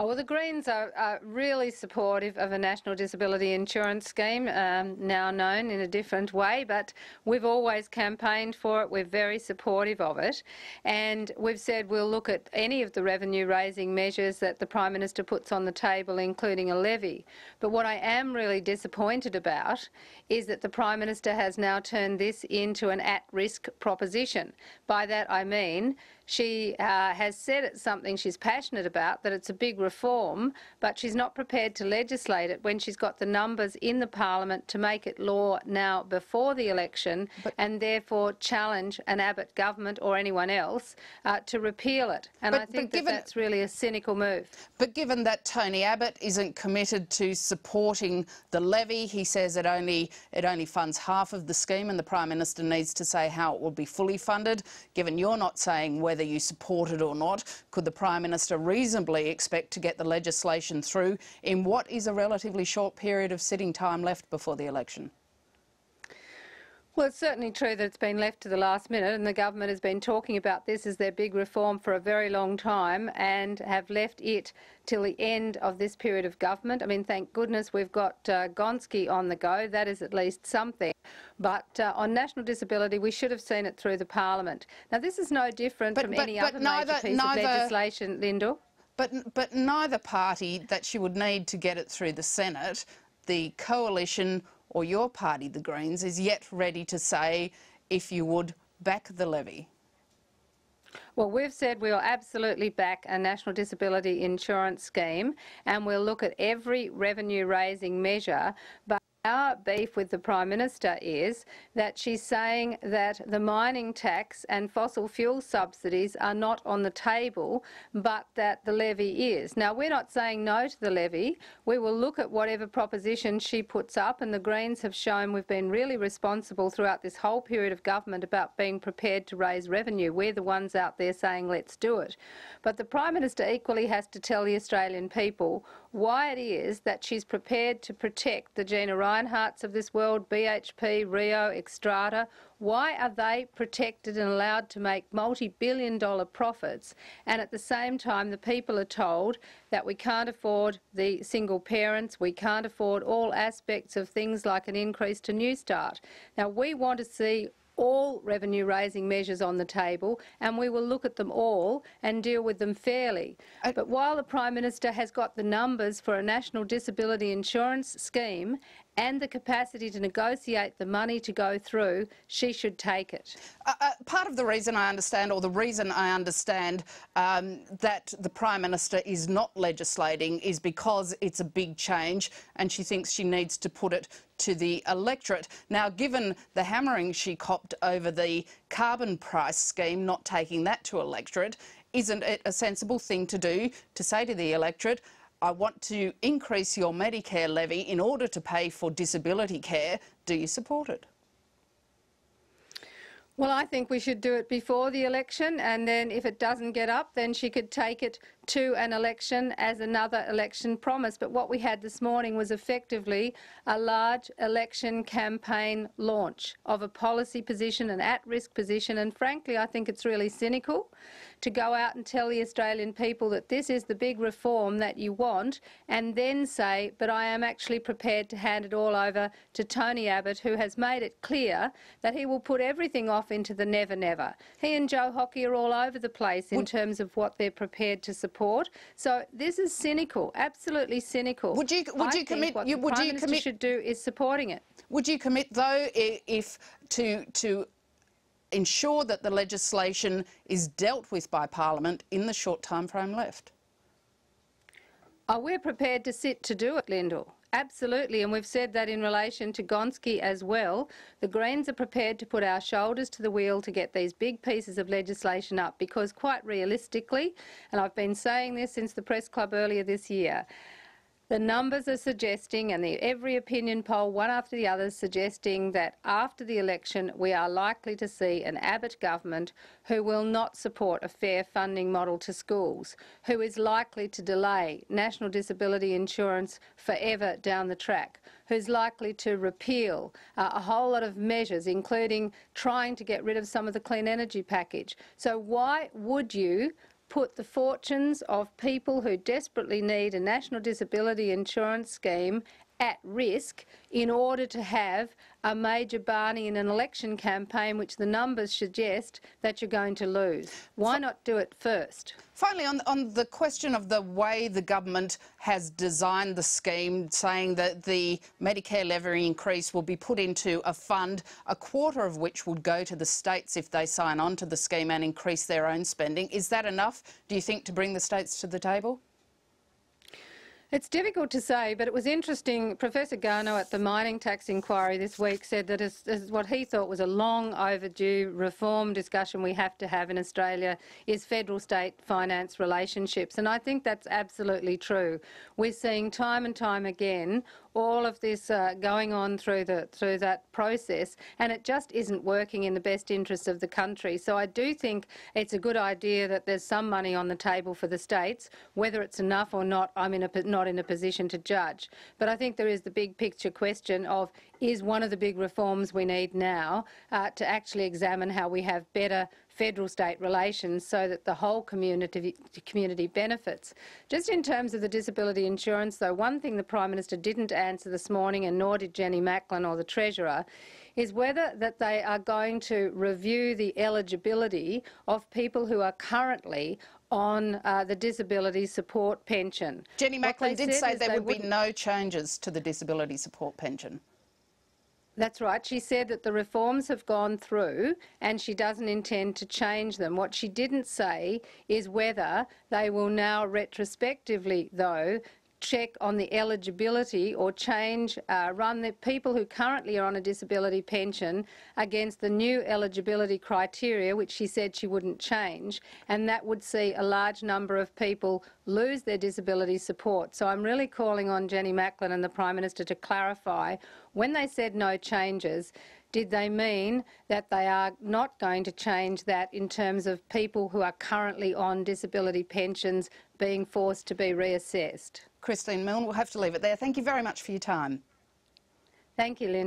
Oh, well, the Greens are really supportive of a national disability insurance scheme, now known in a different way, but we've always campaigned for it. We're very supportive of it, and we've said we'll look at any of the revenue-raising measures that the Prime Minister puts on the table, including a levy. But what I am really disappointed about is that the Prime Minister has now turned this into an at-risk proposition. By that I mean she has said it's something she's passionate about, that it's a big reform, but she's not prepared to legislate it when she's got the numbers in the Parliament to make it law now before the election, and therefore challenge an Abbott government or anyone else to repeal it. And I think that's really a cynical move. But given that Tony Abbott isn't committed to supporting the levy, he says it only funds half of the scheme, and the Prime Minister needs to say how it will be fully funded. Given you're not saying whether you support it or not, could the Prime Minister reasonably expect to get the legislation through in what is a relatively short period of sitting time left before the election? Well, it's certainly true that it's been left to the last minute, and the government has been talking about this as their big reform for a very long time and have left it till the end of this period of government. I mean, thank goodness we've got Gonski on the go. That is at least something. But on national disability, we should have seen it through the Parliament. Now, this is no different from any other major piece of legislation, Lyndal. But neither party that she would need to get it through the Senate, the coalition or your party, the Greens, is yet ready to say if you would back the levy. Well, we've said we'll absolutely back a national disability insurance scheme, and we'll look at every revenue-raising measure. But our beef with the Prime Minister is that she's saying that the mining tax and fossil fuel subsidies are not on the table, but that the levy is. Now, we're not saying no to the levy. We will look at whatever proposition she puts up, and the Greens have shown we've been really responsible throughout this whole period of government about being prepared to raise revenue. We're the ones out there saying let's do it. But the Prime Minister equally has to tell the Australian people why it is that she's prepared to protect the Gina Rineharts of this world, BHP, Rio, Xstrata. Why are they protected and allowed to make multi-billion-dollar profits, and at the same time the people are told that we can't afford the single parents, we can't afford all aspects of things like an increase to New Start? Now, we want to see all revenue-raising measures on the table, and we will look at them all and deal with them fairly. But while the Prime Minister has got the numbers for a national disability insurance scheme and the capacity to negotiate the money to go through, she should take it. Part of the reason I understand, or the reason I understand that the Prime Minister is not legislating is because it's a big change and she thinks she needs to put it to the electorate. Now, given the hammering she copped over the carbon price scheme, not taking that to electorate, isn't it a sensible thing to do to say to the electorate, I want to increase your Medicare levy in order to pay for disability care? Do you support it? Well, I think we should do it before the election, and then if it doesn't get up, then she could take it to an election as another election promise. But what we had this morning was effectively a large election campaign launch of a policy position, an at-risk position, and frankly I think it's really cynical to go out and tell the Australian people that this is the big reform that you want, and then say, but I am actually prepared to hand it all over to Tony Abbott, who has made it clear that he will put everything off into the never never. He and Joe Hockey are all over the place in terms of what they're prepared to support. So this is cynical, absolutely cynical. Would you commit? What the Prime Minister should do is supporting it. Would you commit, though, if to ensure that the legislation is dealt with by Parliament in the short time frame left? Oh, we're prepared to sit to do it, Lyndal. Absolutely, and we've said that in relation to Gonski as well. The Greens are prepared to put our shoulders to the wheel to get these big pieces of legislation up, because quite realistically, and I've been saying this since the Press Club earlier this year, the numbers are suggesting, and every opinion poll, one after the other, suggesting that after the election we are likely to see an Abbott government who will not support a fair funding model to schools, who is likely to delay national disability insurance forever down the track, who's likely to repeal a whole lot of measures, including trying to get rid of some of the clean energy package. So why would you put the fortunes of people who desperately need a national disability insurance scheme at risk in order to have a major Barney in an election campaign which the numbers suggest that you're going to lose. Why not do it first? Finally, on the question of the way the government has designed the scheme, saying that the Medicare levy increase will be put into a fund, a quarter of which would go to the states if they sign on to the scheme and increase their own spending. Is that enough, do you think, to bring the states to the table? It's difficult to say, but it was interesting. Professor Garneau at the mining tax inquiry this week said that as what he thought was a long overdue reform discussion we have to have in Australia is federal-state finance relationships, and I think that's absolutely true. We're seeing time and time again all of this going on through that process, and it just isn't working in the best interests of the country. So I do think it's a good idea that there's some money on the table for the states. Whether it's enough or not, I'm not in a position to judge. But I think there is the big picture question of, is one of the big reforms we need now to actually examine how we have better federal-state relations so that the whole community benefits. Just in terms of the disability insurance, though, one thing the Prime Minister didn't answer this morning, and nor did Jenny Macklin or the Treasurer, is whether that they are going to review the eligibility of people who are currently on the disability support pension. Jenny Macklin did say there would be no changes to the disability support pension. That's right. She said that the reforms have gone through and she doesn't intend to change them. What she didn't say is whether they will now retrospectively, though, check on the eligibility or change, run the people who currently are on a disability pension against the new eligibility criteria, which she said she wouldn't change, and that would see a large number of people lose their disability support. So I'm really calling on Jenny Macklin and the Prime Minister to clarify, when they said no changes, did they mean that they are not going to change that in terms of people who are currently on disability pensions being forced to be reassessed? Christine Milne, we'll have to leave it there. Thank you very much for your time. Thank you, Lyndal.